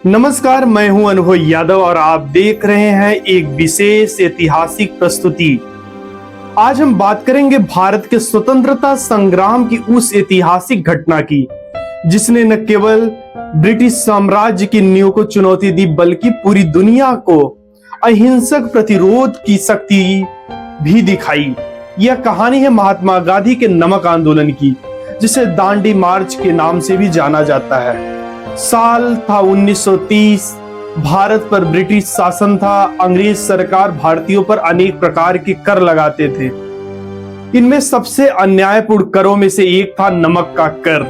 नमस्कार, मैं हूं अनुभव यादव और आप देख रहे हैं एक विशेष ऐतिहासिक प्रस्तुति। आज हम बात करेंगे भारत के स्वतंत्रता संग्राम की उस ऐतिहासिक घटना की जिसने न केवल ब्रिटिश साम्राज्य की नींव को चुनौती दी बल्कि पूरी दुनिया को अहिंसक प्रतिरोध की शक्ति भी दिखाई। यह कहानी है महात्मा गांधी के नमक आंदोलन की, जिसे दांडी मार्च के नाम से भी जाना जाता है। साल था 1930। भारत पर ब्रिटिश शासन था। अंग्रेज सरकार भारतीयों पर अनेक प्रकार के कर लगाते थे। इनमें सबसे अन्यायपूर्ण करों में से एक था नमक का कर।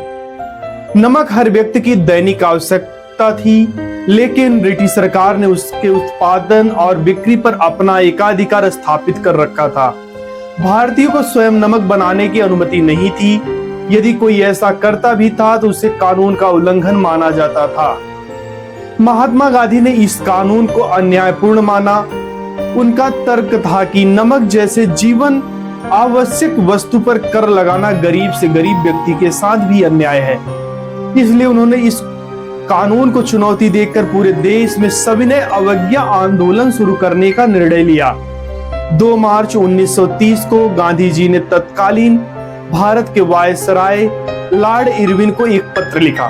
नमक हर व्यक्ति की दैनिक आवश्यकता थी, लेकिन ब्रिटिश सरकार ने उसके उत्पादन और बिक्री पर अपना एकाधिकार स्थापित कर रखा था। भारतीयों को स्वयं नमक बनाने की अनुमति नहीं थी। यदि कोई ऐसा करता भी था तो उसे कानून का उल्लंघन माना जाता था। महात्मा गांधी ने इस कानून को अन्यायपूर्ण माना। उनका तर्क था कि नमक जैसे जीवन आवश्यक वस्तु पर कर लगाना गरीब से गरीब व्यक्ति के साथ भी अन्याय है। इसलिए उन्होंने इस कानून को चुनौती देकर पूरे देश में सविनय अवज्ञा आंदोलन शुरू करने का निर्णय लिया। 2 मार्च 1930 को गांधी जी ने तत्कालीन भारत के वायसराय लॉर्ड इरविन को एक पत्र लिखा।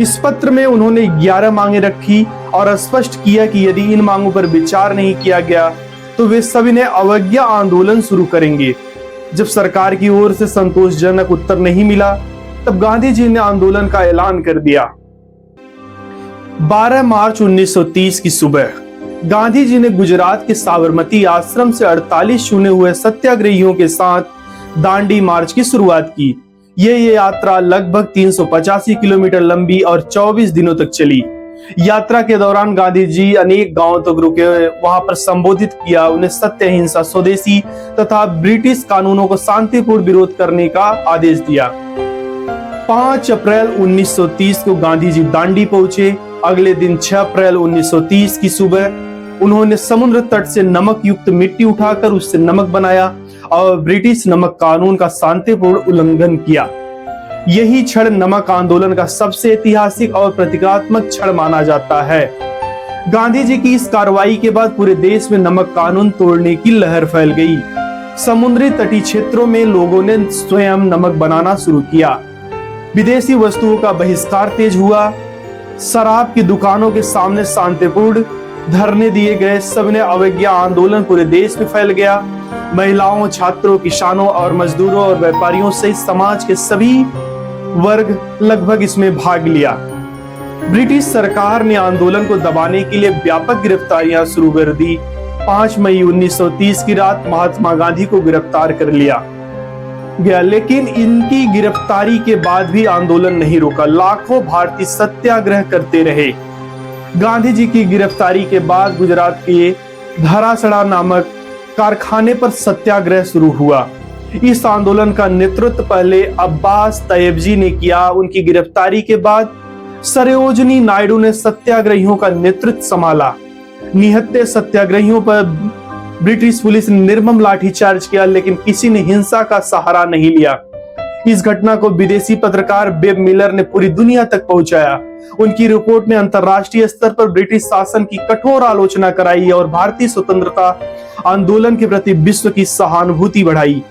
इस पत्र में उन्होंने 11 मांगे रखी और स्पष्ट किया कि यदि इन मांगों पर विचार नहीं किया गया तो वे सविनय अवज्ञा आंदोलन शुरू करेंगे। जब सरकार की ओर से संतोषजनक उत्तर नहीं मिला, तब गांधी जी ने आंदोलन का ऐलान कर दिया। 12 मार्च 1930 की सुबह गांधी जी ने गुजरात के साबरमती आश्रम से 48 चुने हुए सत्याग्रहियों के साथ दांडी मार्च की शुरुआत की। ये यात्रा लगभग 385 किलोमीटर लंबी और 24 दिनों तक चली। यात्रा के दौरान गांधी जी अनेक गांवों तक रुके, वहां पर संबोधित किया, उन्हें सत्य, अहिंसा, स्वदेशी तथा ब्रिटिश कानूनों को शांतिपूर्ण विरोध करने का आदेश दिया। 5 अप्रैल 1930 को गांधी जी दांडी पहुंचे। अगले दिन 6 अप्रैल 1930 की सुबह उन्होंने समुद्र तट से नमक युक्त मिट्टी उठाकर उससे नमक बनाया और ब्रिटिश नमक कानून का शांतिपूर्ण उल्लंघन किया। यही क्षण नमक आंदोलन का सबसे ऐतिहासिक और प्रतीकात्मक क्षण माना जाता है। गांधी जी की इस कार्रवाई के बाद पूरे देश में नमक कानून तोड़ने की लहर फैल गई। समुद्री तटीय क्षेत्रों में लोगों ने स्वयं नमक बनाना शुरू किया। विदेशी वस्तुओं का बहिष्कार तेज हुआ। शराब की दुकानों के सामने शांतिपूर्ण धरने दिए गए। सविनय अवज्ञा आंदोलन पूरे देश में फैल गया। महिलाओं, छात्रों, किसानों और मजदूरों और व्यापारियों सहित समाज के सभी वर्ग लगभग इसमें भाग लिया। ब्रिटिश सरकार ने आंदोलन को दबाने के लिए व्यापक गिरफ्तारियां शुरू कर दी। 5 मई 1930 की रात महात्मा गांधी को गिरफ्तार कर लिया गया, लेकिन इनकी गिरफ्तारी के बाद भी आंदोलन नहीं रुका। लाखों भारतीय सत्याग्रह करते रहे। गांधी जी की गिरफ्तारी के बाद गुजरात के धरासड़ा नामक कारखाने पर सत्याग्रह शुरू हुआ। इस आंदोलन का नेतृत्व पहले अब्बास तैयबजी ने किया। उनकी गिरफ्तारी के बाद सरोजिनी नायडू ने सत्याग्रहियों का नेतृत्व संभाला। निहत्थे सत्याग्रहियों पर ब्रिटिश पुलिस ने निर्मम लाठीचार्ज किया, लेकिन किसी ने हिंसा का सहारा नहीं लिया। इस घटना को विदेशी पत्रकार बेब मिलर ने पूरी दुनिया तक पहुंचाया। उनकी रिपोर्ट ने अंतर्राष्ट्रीय स्तर पर ब्रिटिश शासन की कठोर आलोचना कराई और भारतीय स्वतंत्रता आंदोलन के प्रति विश्व की सहानुभूति बढ़ाई।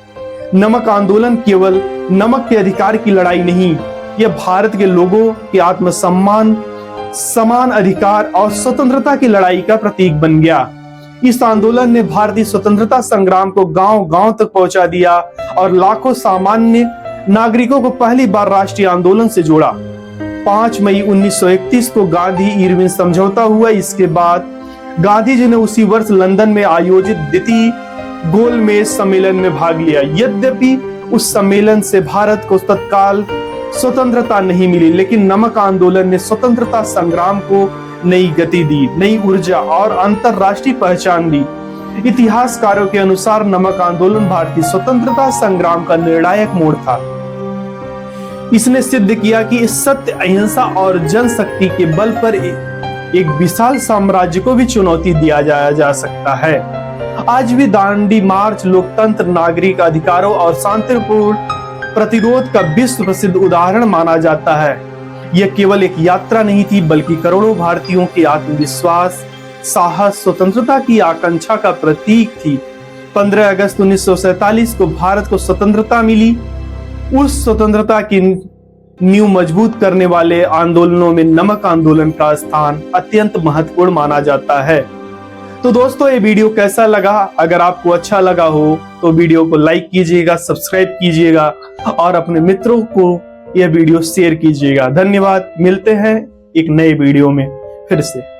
नमक आंदोलन केवल नमक के अधिकार की लड़ाई नहीं, यह भारत के लोगों के आत्मसम्मान, समान अधिकार और स्वतंत्रता की लड़ाई का प्रतीक बन गया। इस आंदोलन ने भारतीय स्वतंत्रता संग्राम को गांव-गांव तक पहुंचा दिया और लाखों सामान्य नागरिकों को पहली बार राष्ट्रीय आंदोलन से जोड़ा। 5 मई 1931 को गांधी इरविन समझौता हुआ। इसके बाद गांधी जी ने उसी वर्ष लंदन में आयोजित द्वितीय गोलमेज सम्मेलन में भाग लिया। यद्यपि उस सम्मेलन से भारत को तत्काल स्वतंत्रता नहीं मिली, लेकिन नमक आंदोलन ने स्वतंत्रता संग्राम को नई गति दी, नई ऊर्जा और अंतरराष्ट्रीय पहचान दी। इतिहासकारों के अनुसार नमक आंदोलन भारतीय स्वतंत्रता संग्राम का निर्णायक मोड़ था। इसने सिद्ध किया कि सत्य, अहिंसा और जनशक्ति के बल पर एक विशाल साम्राज्य को भी चुनौती दिया जा सकता है। आज भी दांडी मार्च लोकतंत्र, नागरिक अधिकारों और शांतिपूर्ण प्रतिरोध का विश्व प्रसिद्ध उदाहरण माना जाता है। यह केवल एक यात्रा नहीं थी, बल्कि करोड़ों भारतीयों के आत्मविश्वास, साहस, स्वतंत्रता की आकांक्षा का प्रतीक थी। 15 अगस्त 1947 को भारत को स्वतंत्रता मिली। उस स्वतंत्रता की नींव मजबूत करने वाले आंदोलनों में नमक आंदोलन का स्थान अत्यंत महत्वपूर्ण माना जाता है। तो दोस्तों, ये वीडियो कैसा लगा? अगर आपको अच्छा लगा हो तो वीडियो को लाइक कीजिएगा, सब्सक्राइब कीजिएगा और अपने मित्रों को यह वीडियो शेयर कीजिएगा। धन्यवाद। मिलते हैं एक नए वीडियो में फिर से।